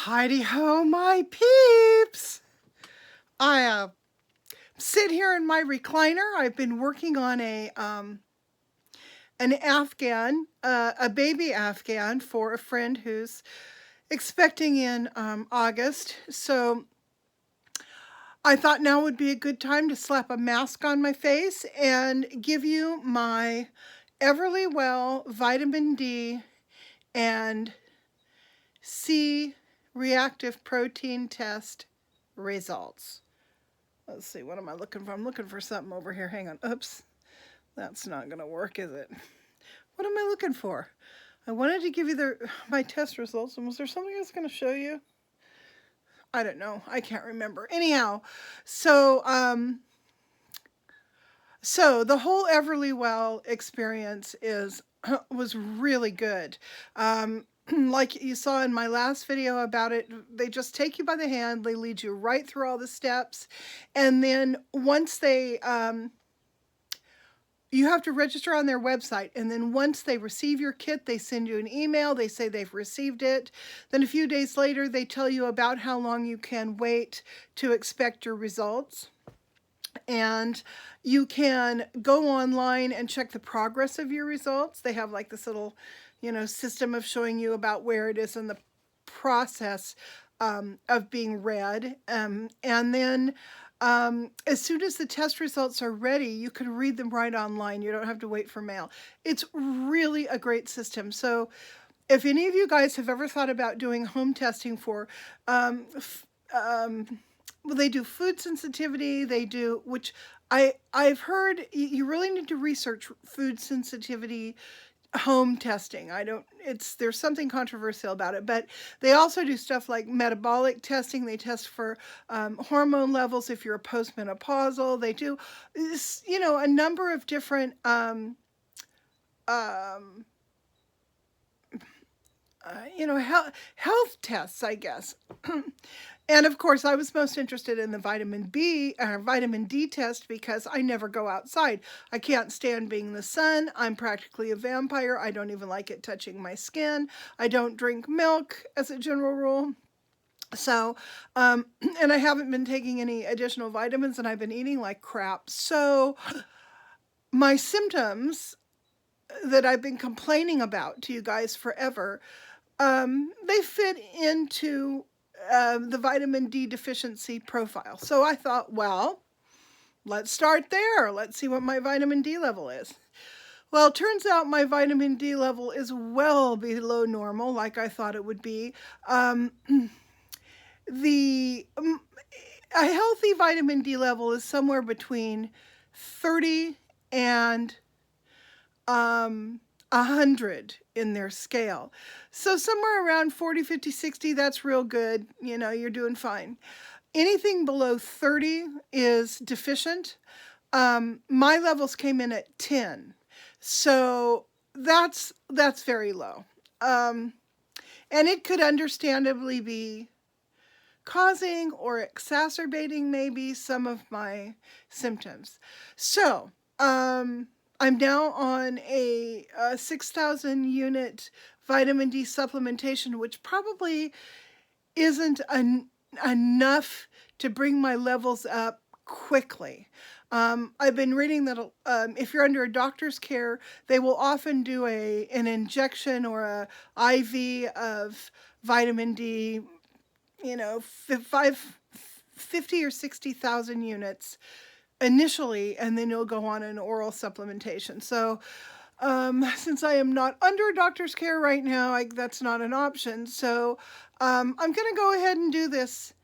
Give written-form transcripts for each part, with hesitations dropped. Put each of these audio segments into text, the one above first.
Heidi ho, my peeps! I sit here in my recliner. I've been working on an Afghan, a baby Afghan for a friend who's expecting in August. So I thought now would be a good time to slap a mask on my face and give you my Everlywell vitamin D and C reactive protein test results. Let's see, what am I looking for? I'm looking for something over here. Hang on. Oops. That's not going to work, is it? What am I looking for? I wanted to give you my test results, and was there something I was going to show you? I don't know. I can't remember. Anyhow, so the whole Everlywell experience was really good. Like you saw in my last video about it, they just take you by the hand, they lead you right through all the steps, and then once they, you have to register on their website, and then once they receive your kit, they send you an email, they say they've received it, then a few days later they tell you about how long you can wait to expect your results. And you can go online and check the progress of your results. They have like this little, system of showing you about where it is in the process of being read. And then as soon as the test results are ready, you can read them right online. You don't have to wait for mail. It's really a great system. So if any of you guys have ever thought about doing home testing for well, they do food sensitivity, they do, which I've heard you really need to research food sensitivity home testing. There's something controversial about it, but they also do stuff like metabolic testing. They test for hormone levels if you're postmenopausal. They do, a number of different health tests, I guess. And of course, I was most interested in the vitamin D test because I never go outside. I can't stand being in the sun. I'm practically a vampire. I don't even like it touching my skin. I don't drink milk as a general rule. So, and I haven't been taking any additional vitamins, and I've been eating like crap. So my symptoms that I've been complaining about to you guys forever, they fit into the vitamin D deficiency profile. So I thought, well, let's start there. Let's see what my vitamin D level is. Well, it turns out my vitamin D level is well below normal, like I thought it would be. A healthy vitamin D level is somewhere between 30 and 100 in their scale. So somewhere around 40, 50, 60, that's real good. You're doing fine. Anything below 30 is deficient. My levels came in at 10. So that's very low. And it could understandably be causing or exacerbating maybe some of my symptoms. So, I'm now on a 6,000 unit vitamin D supplementation, which probably isn't enough to bring my levels up quickly. I've been reading that if you're under a doctor's care, they will often do an injection or a IV of vitamin D, 50 or 60,000 units initially, and then you'll go on an oral supplementation. So since I am not under a doctor's care right now, that's not an option. So I'm going to go ahead and do this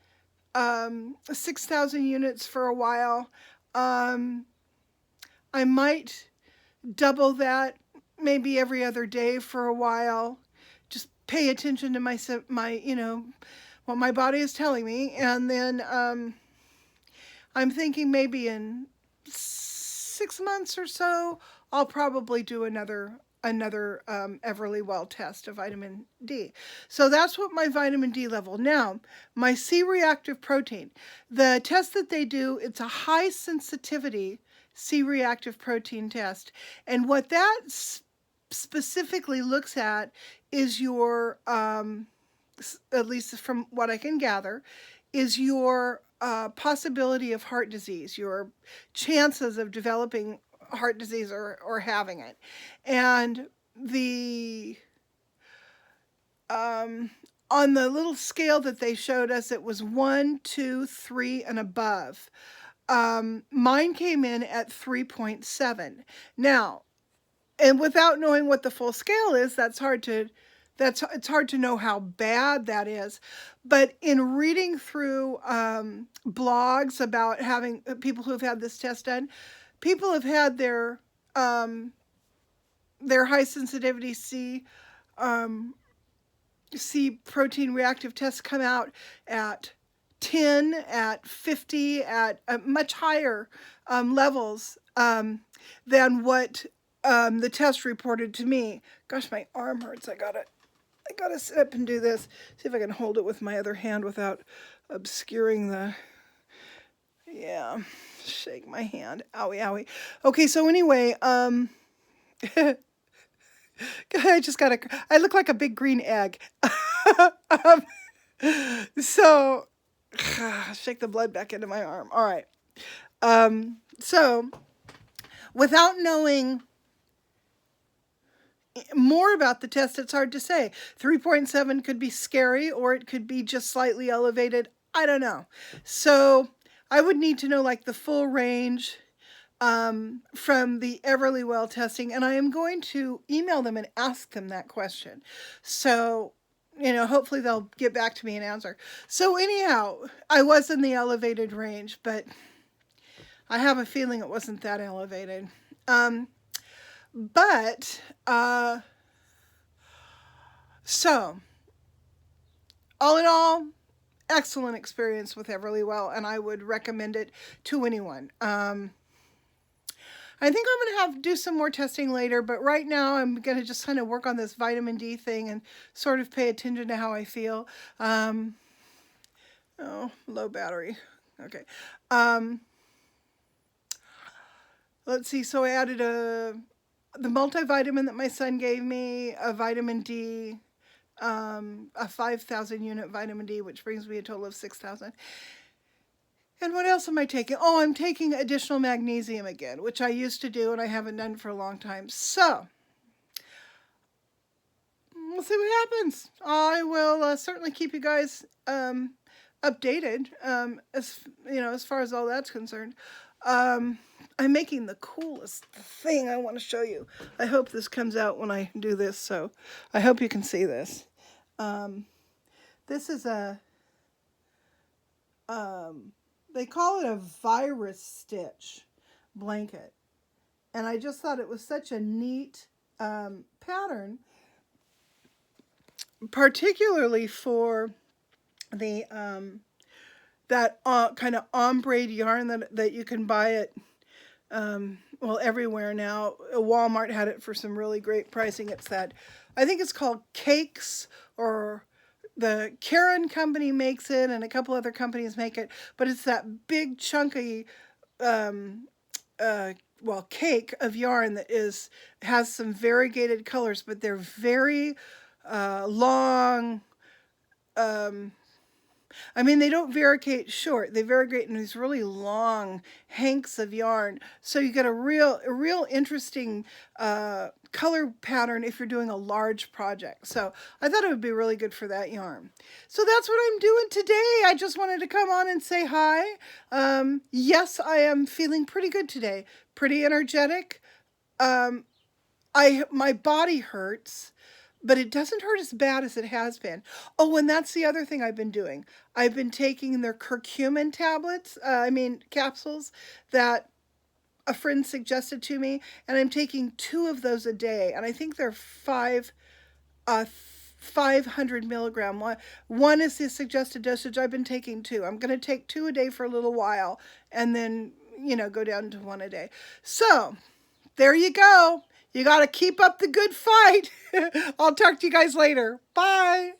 6,000 units for a while. I might double that maybe every other day for a while. Just pay attention to my what my body is telling me, and then I'm thinking maybe in 6 months or so, I'll probably do another Everlywell test of vitamin D. So that's what my vitamin D level. Now, my C-reactive protein. The test that they do, it's a high sensitivity C-reactive protein test. And what that specifically looks at is your at least from what I can gather, is your possibility of heart disease, your chances of developing heart disease or having it. And the on the little scale that they showed us, it was 1, 2, 3, and above. Mine came in at 3.7. Now, and without knowing what the full scale is, it's hard to know how bad that is. But in reading through blogs about having people who've had this test done, people have had their high sensitivity C protein reactive tests come out at 10, at 50, at much higher levels than what the test reported to me. Gosh, my arm hurts. I gotta sit up and do this. See if I can hold it with my other hand without obscuring the. Yeah, shake my hand. Owie, owie. Okay, so anyway, I look like a big green egg. So, shake the blood back into my arm. All right. So, without knowing more about the test, it's hard to say. 3.7 could be scary, or it could be just slightly elevated. I don't know. So, I would need to know like the full range from the Everlywell testing, and I am going to email them and ask them that question. So, hopefully they'll get back to me and answer. So anyhow, I was in the elevated range, but I have a feeling it wasn't that elevated. So, all in all, excellent experience with Everlywell, and I would recommend it to anyone. I think I'm going to do some more testing later, but right now I'm going to just kind of work on this vitamin D thing and sort of pay attention to how I feel. Low battery. Okay. Let's see. So I added the multivitamin that my son gave me, a vitamin D, a 5,000 unit vitamin D, which brings me a total of 6,000. And what else am I taking? Oh, I'm taking additional magnesium again, which I used to do and I haven't done for a long time. So, we'll see what happens. I will certainly keep you guys updated as far as all that's concerned. I'm making the coolest thing I want to show you. I hope this comes out when I do this, so I hope you can see this. This is they call it a virus stitch blanket. And I just thought it was such a neat pattern, particularly for the that kind of ombre yarn that you can buy at everywhere now. Walmart had it for some really great pricing. It's that, I think it's called Cakes, or the Karen company makes it, and a couple other companies make it, but it's that big chunky cake of yarn that has some variegated colors, but they're very long. They don't variegate short. They variegate in these really long hanks of yarn. So you get a real interesting color pattern if you're doing a large project. So I thought it would be really good for that yarn. So that's what I'm doing today. I just wanted to come on and say hi. Yes, I am feeling pretty good today. Pretty energetic. My body hurts, but it doesn't hurt as bad as it has been. Oh, and that's the other thing I've been doing. I've been taking their curcumin capsules that a friend suggested to me, and I'm taking 2 of those a day, and I think they're 500 milligram. One is the suggested dosage. I've been taking 2. I'm going to take 2 a day for a little while, and then, go down to 1 a day. So, there you go. You got to keep up the good fight. I'll talk to you guys later. Bye.